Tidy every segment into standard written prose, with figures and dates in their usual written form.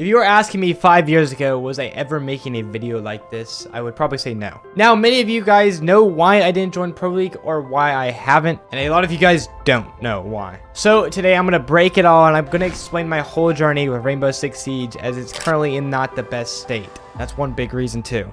If you were asking me 5 years ago, was I ever making a video like this, I would probably say no. Now, many of you guys know why I didn't join Pro League or why I haven't, and a lot of you guys don't know why. So today I'm going to break it all and I'm going to explain my whole journey with Rainbow Six Siege as it's currently in not the best state. That's one big reason too.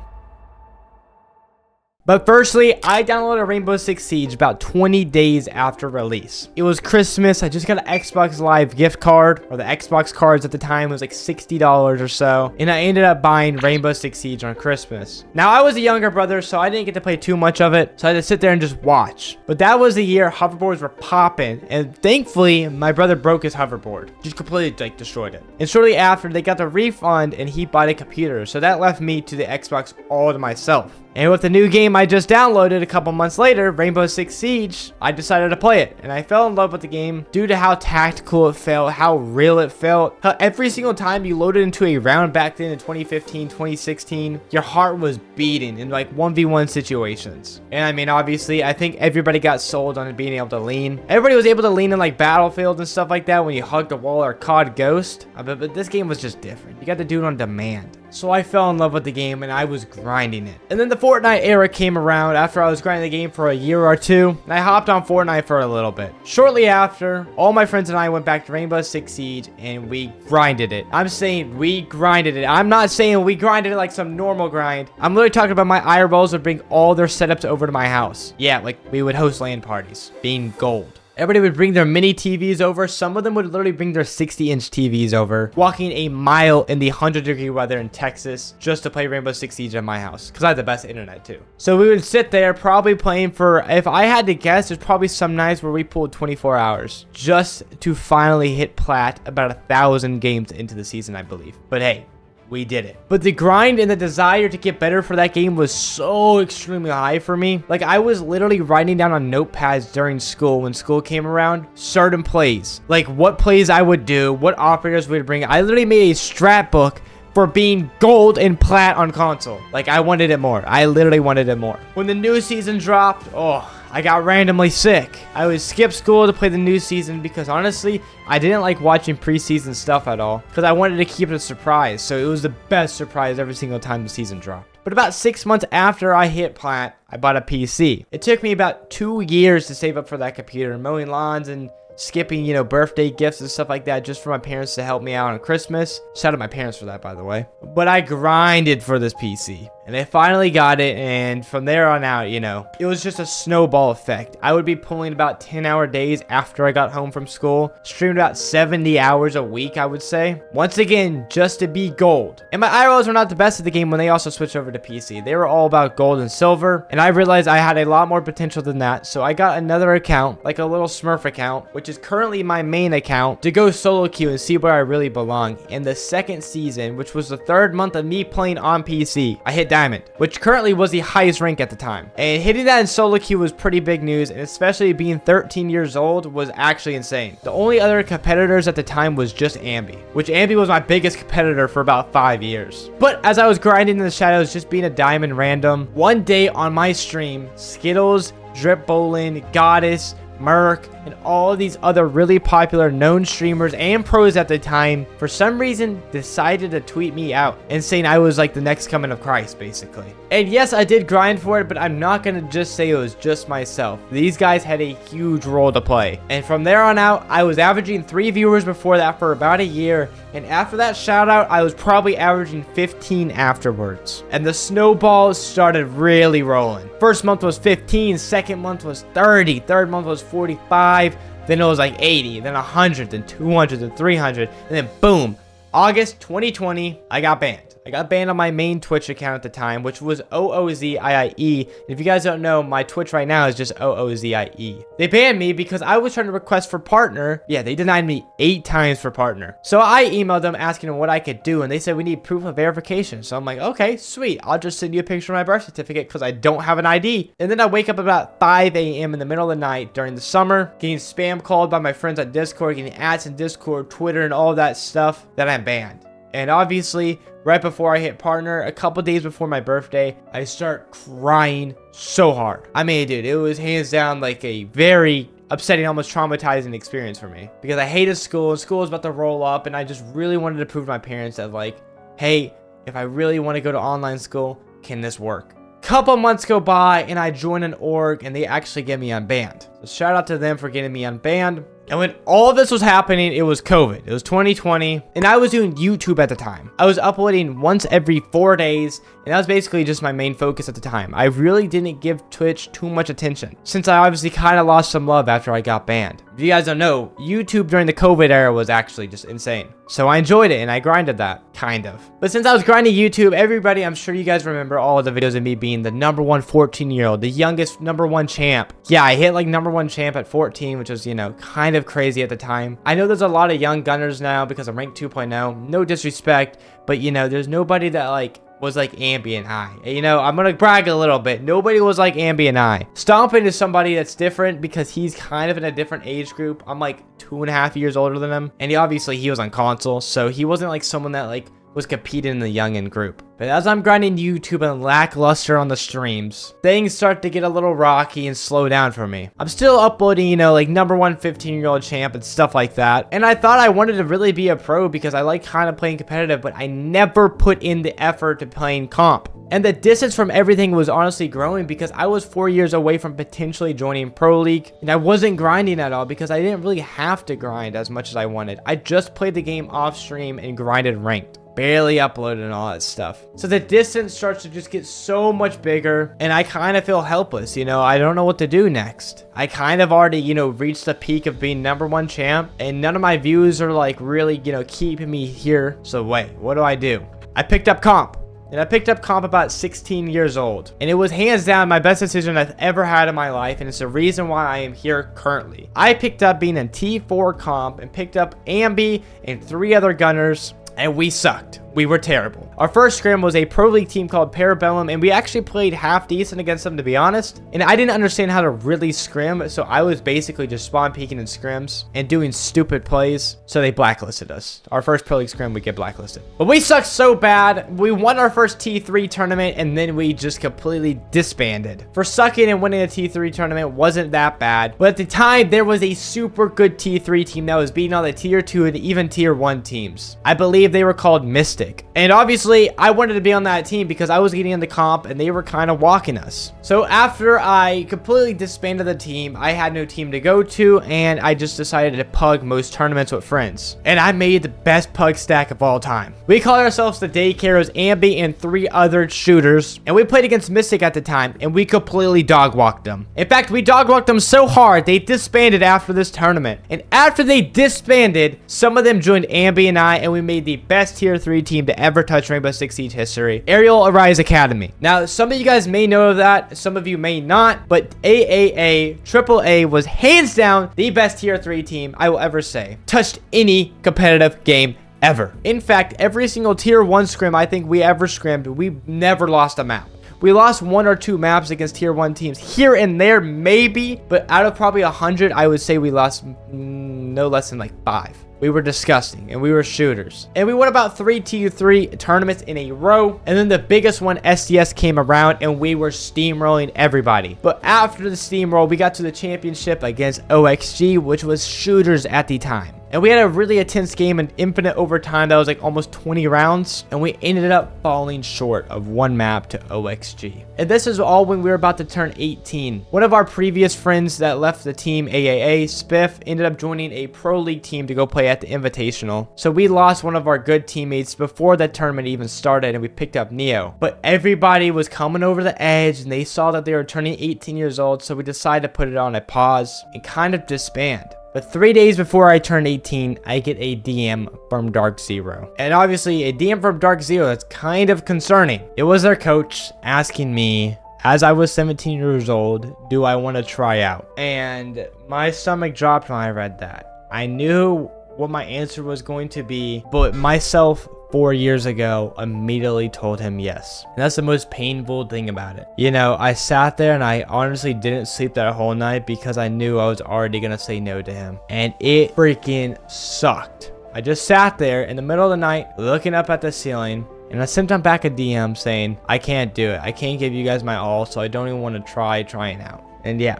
But firstly, I downloaded Rainbow Six Siege about 20 days after release. It was Christmas. I just got an Xbox Live gift card, or the Xbox cards at the time was like $60 or so. And I ended up buying Rainbow Six Siege on Christmas. Now, I was a younger brother, so I didn't get to play too much of it. So I had to sit there and just watch. But that was the year hoverboards were popping. And thankfully, my brother broke his hoverboard. Just completely destroyed it. And shortly after, they got the refund and he bought a computer. So that left me to the Xbox all to myself. And with the new game I just downloaded a couple months later, Rainbow Six Siege, I decided to play it. And I fell in love with the game due to how tactical it felt, how real it felt. How every single time you loaded into a round back then in 2015, 2016, your heart was beating in like 1v1 situations. And I mean, obviously, I think everybody got sold on being able to lean. Everybody was able to lean in like Battlefield and stuff like that when you hugged the wall or COD Ghost. But this game was just different. You got to do it on demand. So I fell in love with the game and I was grinding it. And then the Fortnite era came around after I was grinding the game for a year or two. And I hopped on Fortnite for a little bit. Shortly after, all my friends and I went back to Rainbow Six Siege and we grinded it. I'm saying we grinded it. I'm not saying we grinded it like some normal grind. I'm literally talking about my IRLs would bring all their setups over to my house. Yeah, like we would host LAN parties. Being gold. Everybody would bring their mini TVs over. Some of them would literally bring their 60-inch TVs over, walking a mile in the 100-degree weather in Texas just to play Rainbow Six Siege at my house because I had the best internet too. So we would sit there probably playing for, if I had to guess, there's probably some nights where we pulled 24 hours just to finally hit plat about 1,000 games into the season, I believe. But hey, we did it. But the grind and the desire to get better for that game was so extremely high for me. Like I was literally writing down on notepads during school when school came around, certain plays. Like what plays I would do, what operators we would bring. I literally made a strat book for being gold and plat on console. Like I wanted it more. I literally wanted it more. When the new season dropped, oh, I got randomly sick. I would skip school to play the new season because honestly, I didn't like watching preseason stuff at all because I wanted to keep it a surprise. So it was the best surprise every single time the season dropped. But about 6 months after I hit plat, I bought a PC. It took me about 2 years to save up for that computer, mowing lawns and skipping, you know, birthday gifts and stuff like that just for my parents to help me out on Christmas. Shout out my parents for that, by the way. But I grinded for this PC and I finally got it. And from there on out, you know, it was just a snowball effect. I would be pulling about 10-hour days after I got home from school, streamed about 70 hours a week, I would say. Once again, just to be gold. And my IRLs were not the best at the game when they also switched over to PC. They were all about gold and silver. And I realized I had a lot more potential than that. So I got another account, like a little Smurf account, which is currently my main account, to go solo queue and see where I really belong. In the second season, which was the 3rd month of me playing on PC, I hit Diamond, which currently was the highest rank at the time. And hitting that in solo queue was pretty big news, and especially being 13 years old was actually insane. The only other competitors at the time was just Ambi, which Ambi was my biggest competitor for about 5 years. But as I was grinding in the shadows, just being a diamond random, one day on my stream, Skittles, Drip Bowling, Goddess, Merc, and all of these other really popular known streamers and pros at the time, for some reason, decided to tweet me out and saying I was like the next coming of Christ, basically. And yes, I did grind for it, but I'm not gonna just say it was just myself. These guys had a huge role to play. And from there on out, I was averaging 3 viewers before that for about a year. And after that shout out, I was probably averaging 15 afterwards. And the snowballs started really rolling. First month was 15, second month was 30, third month was 45, then it was like 80, then 100, then 200, then 300, and then boom, August 2020, I got banned. I got banned on my main Twitch account at the time, which was Ooziie. And if you guys don't know, my Twitch right now is just Ooziie. They banned me because I was trying to request for partner. Yeah, they denied me 8 times for partner. So I emailed them asking them what I could do, and they said we need proof of verification. So I'm like, okay, sweet. I'll just send you a picture of my birth certificate because I don't have an ID. And then I wake up about 5 a.m. in the middle of the night during the summer, getting spam called by my friends on Discord, getting ads in Discord, Twitter, and all that stuff that I'm banned. And obviously, right before I hit partner, a couple days before my birthday, I start crying so hard. I mean, dude, it was hands down like a very upsetting, almost traumatizing experience for me because I hated school and school was about to roll up, and I just really wanted to prove to my parents that, like, hey, if I really want to go to online school, can this work? Couple months go by and I join an org and they actually get me unbanned. So shout out to them for getting me unbanned. And when all this was happening, it was COVID. It was 2020, and I was doing YouTube at the time. I was uploading once every 4 days, and that was basically just my main focus at the time. I really didn't give Twitch too much attention, since I obviously kind of lost some love after I got banned. If you guys don't know, YouTube during the COVID era was actually just insane. So I enjoyed it, and I grinded that, kind of. But since I was grinding YouTube, everybody, I'm sure you guys remember all of the videos of me being the #1 14-year-old, the youngest #1 champ. Yeah, I hit like #1 champ at 14, which was, you know, kind of crazy at the time. I know there's a lot of young gunners now because I'm ranked 2.0. No disrespect, but you know, there's nobody that like was like Ambi and I. You know, I'm gonna brag a little bit. Nobody was like Ambi and I. Stompin is somebody that's different because he's kind of in a different age group. I'm like 2.5 years older than him, and he was on console, so he wasn't like someone that like was competing in the youngin group. But as I'm grinding YouTube and lackluster on the streams, things start to get a little rocky and slow down for me. I'm still uploading, you know, like #1 15-year-old champ and stuff like that. And I thought I wanted to really be a pro because I like kind of playing competitive, but I never put in the effort to playing comp. And the distance from everything was honestly growing because I was 4 years away from potentially joining Pro League. And I wasn't grinding at all because I didn't really have to grind as much as I wanted. I just played the game off stream and grinded ranked. Barely uploaded and all that stuff. So the distance starts to just get so much bigger, and I kind of feel helpless. You know, I don't know what to do next. I kind of already, you know, reached the peak of being #1 champ, and none of my views are like really, you know, keeping me here. So wait, what do? I picked up comp. And I picked up comp about 16 years old. And it was hands down my best decision I've ever had in my life. And it's the reason why I am here currently. I picked up being in T4 comp and picked up Ambi and 3 other gunners. And we sucked. We were terrible. Our first scrim was a Pro League team called Parabellum, and we actually played half decent against them, to be honest. And I didn't understand how to really scrim, so I was basically just spawn peeking in scrims and doing stupid plays, so they blacklisted us. Our first Pro League scrim, we get blacklisted. But we sucked so bad. We won our first T3 tournament, and then we just completely disbanded. For sucking and winning a T3 tournament wasn't that bad, but at the time, there was a super good T3 team that was beating all the Tier 2 and even Tier 1 teams. I believe they were called Mystic. And obviously, I wanted to be on that team because I was getting in the comp and they were kind of walking us. So after I completely disbanded the team, I had no team to go to, and I just decided to pug most tournaments with friends. And I made the best pug stack of all time. We called ourselves the Daycares, Ambi, and 3 other shooters. And we played against Mystic at the time, and we completely dog walked them. In fact, we dog walked them so hard, they disbanded after this tournament. And after they disbanded, some of them joined Ambi and I, and we made the best Tier 3 team to ever touch Rainbow Six Siege history, Aerial Arise Academy. Now, some of you guys may know of that, some of you may not, but AAA was hands down the best Tier 3 team I will ever say. Touched any competitive game ever. In fact, every single Tier 1 scrim I think we ever scrimmed, we never lost a map. We lost 1 or 2 maps against Tier 1 teams here and there, maybe, but out of probably 100, I would say we lost no less than like 5. We were disgusting, and we were shooters. And we won about 3 T3 tournaments in a row. And then the biggest one, SDS, came around, and we were steamrolling everybody. But after the steamroll, we got to the championship against OXG, which was shooters at the time. And we had a really intense game in infinite overtime that was like almost 20 rounds. And we ended up falling short of 1 map to OXG. And this is all when we were about to turn 18. One of our previous friends that left the team, AAA, Spiff, ended up joining a Pro League team to go play at the Invitational. So we lost one of our good teammates before that tournament even started, and we picked up Neo. But everybody was coming over the edge, and they saw that they were turning 18 years old, so we decided to put it on a pause and kind of disband. But 3 days before I turned 18, I get a DM from Dark Zero. And obviously, a DM from Dark Zero, that's kind of concerning. It was their coach asking me, as I was 17 years old, do I want to try out? And my stomach dropped when I read that. I knew what my answer was going to be, but myself 4 years ago immediately told him yes. And that's the most painful thing about it. You know, I sat there and I honestly didn't sleep that whole night because I knew I was already gonna say no to him. And it freaking sucked. I just sat there in the middle of the night looking up at the ceiling, and I sent him back a DM saying, I can't do it. I can't give you guys my all, so I don't even want to try trying out. And yeah,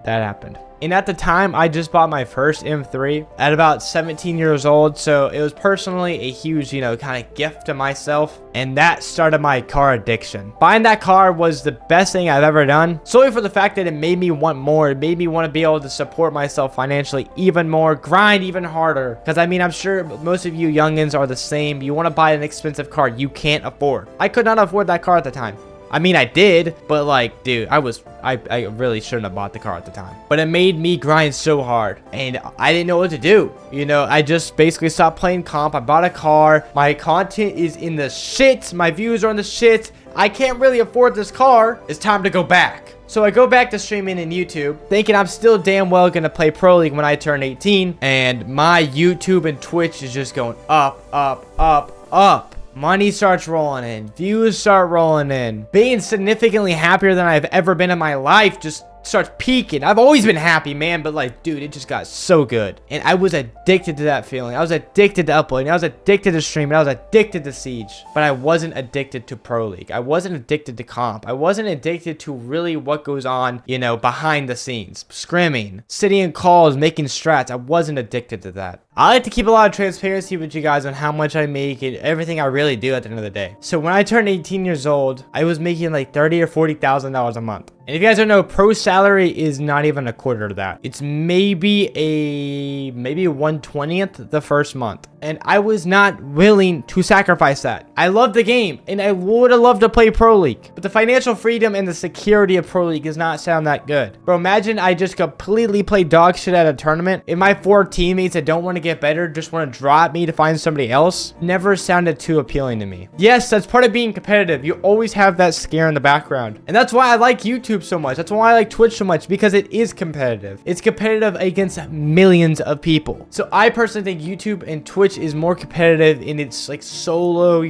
that happened. And at the time, I just bought my first M3 at about 17 years old. So it was personally a huge, kind of gift to myself. And that started my car addiction. Buying that car was the best thing I've ever done. Solely for the fact that it made me want more. It made me want to be able to support myself financially even more, grind even harder. Because I mean, I'm sure most of you youngins are the same. You want to buy an expensive car you can't afford. I could not afford that car at the time. I mean, I did, but like, dude, I really shouldn't have bought the car at the time. But it made me grind so hard, and I didn't know what to do. I just basically stopped playing comp. I bought a car. My content is in the shit. My views are in the shit. I can't really afford this car. It's time to go back. So I go back to streaming in YouTube, thinking I'm still damn well gonna play Pro League when I turn 18, and my YouTube and Twitch is just going up, up, up, up. Money starts rolling in, views start rolling in, being significantly happier than I've ever been in my life just starts peaking. I've always been happy, man, but like, dude, it just got so good. And I was addicted to that feeling. I was addicted to uploading. I was addicted to streaming. I was addicted to Siege, but I wasn't addicted to Pro League. I wasn't addicted to comp. I wasn't addicted to really what goes on, behind the scenes, scrimming, sitting in calls, making strats. I wasn't addicted to that. I like to keep a lot of transparency with you guys on how much I make and everything I really do at the end of the day. So when I turned 18 years old, I was making like $30,000 or $40,000 a month. And if you guys don't know, pro salary is not even a quarter of that. It's maybe 1/20th the first month. And I was not willing to sacrifice that. I love the game, and I would have loved to play Pro League. But the financial freedom and the security of Pro League does not sound that good. Bro, imagine I just completely play dog shit at a tournament, and my 4 teammates that don't want to get better just want to drop me to find somebody else. Never sounded too appealing to me. Yes, that's part of being competitive. You always have that scare in the background. And that's why I like YouTube so much. That's why I like Twitch so much, because it is competitive. It's competitive against millions of people. So I personally think YouTube and Twitch is more competitive in its like solo,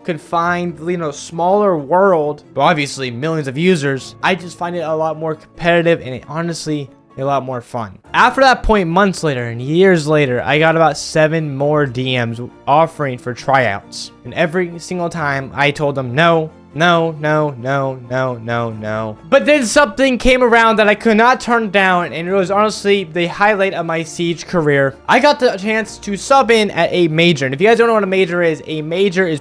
confined, smaller world, but obviously millions of users. I just find it a lot more competitive, and it honestly a lot more fun. After that point, months later and years later, I got about 7 more DMs offering for tryouts, and every single time I told them no. But then something came around that I could not turn down, and it was honestly the highlight of my Siege career. I got the chance to sub in at a major, and if you guys don't know what a major is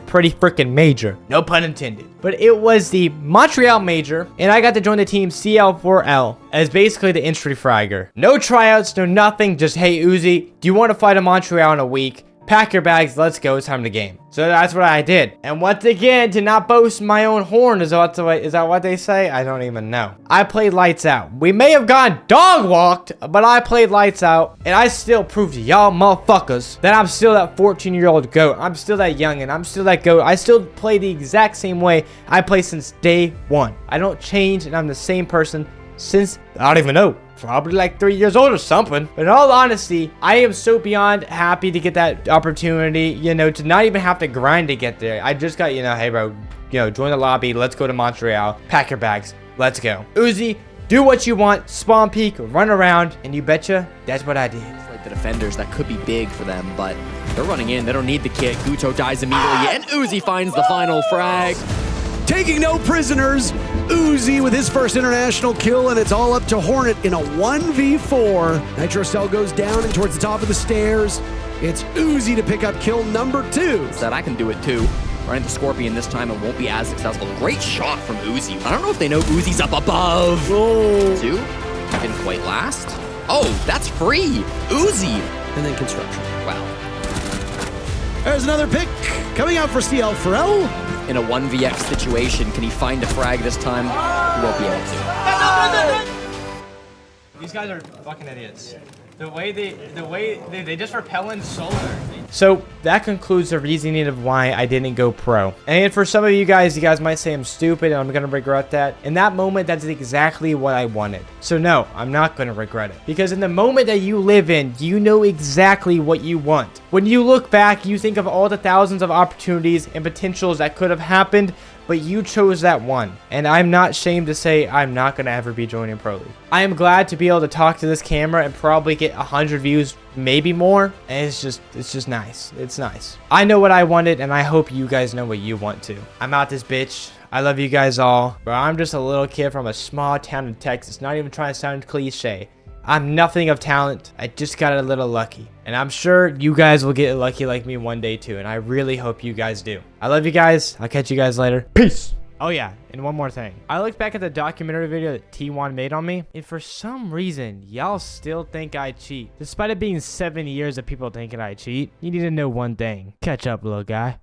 pretty freaking major. No pun intended. But it was the Montreal major, and I got to join the team CL4L as basically the entry fragger. No tryouts, no nothing, just, hey Ooziie, do you want to fly to Montreal in a week? Pack your bags, let's go, it's time to game. So that's what I did. And once again, to not boast my own horn, is that what they say? I don't even know. I played lights out. We may have gone dog walked, but I played lights out, and I still proved to y'all motherfuckers that I'm still that 14-year-old GOAT. I'm still that youngin'. I'm still that GOAT. I still play the exact same way I play since day one. I don't change, and I'm the same person since, I don't even know, probably like 3 years old or something. But in all honesty, I am so beyond happy to get that opportunity, to not even have to grind to get there. I just got, hey bro, join the lobby, let's go to Montreal, pack your bags, let's go. Ooziie, do what you want, spawn peek, run around, and you betcha that's what I did. It's like the defenders, that could be big for them, but they're running in, they don't need the kit. Guto dies immediately, and Ooziie finds the final frag. Taking no prisoners, Ooziie with his first international kill, and it's all up to Hornet in a 1v4. Nitrocell goes down and towards the top of the stairs. It's Ooziie to pick up kill number 2. Said I can do it too. Running the Scorpion this time, it won't be as successful. Great shot from Ooziie. I don't know if they know Oozie's up above. Oh. 2, didn't quite last. Oh, that's free. Ooziie. And then construction. Wow. There's another pick coming out for CL4L. In a 1vx situation, can he find a frag this time? He won't be able to. These guys are fucking idiots. The way they just repel in solar. So that concludes the reasoning of why I didn't go pro. And for some of you guys might say I'm stupid and I'm gonna regret that. In that moment, that's exactly what I wanted. So no, I'm not gonna regret it. Because in the moment that you live in, you know exactly what you want. When you look back, you think of all the thousands of opportunities and potentials that could have happened, but you chose that one. And I'm not ashamed to say I'm not going to ever be joining Pro League. I am glad to be able to talk to this camera and probably get 100 views, maybe more. And it's just nice. It's nice. I know what I wanted, and I hope you guys know what you want too. I'm out this bitch. I love you guys all, but I'm just a little kid from a small town in Texas, not even trying to sound cliche. I'm nothing of talent. I just got a little lucky. And I'm sure you guys will get lucky like me one day too. And I really hope you guys do. I love you guys. I'll catch you guys later. Peace. Oh yeah, and one more thing. I looked back at the documentary video that T1 made on me, and for some reason, y'all still think I cheat. Despite it being 7 years of people thinking I cheat, you need to know one thing. Catch up, little guy.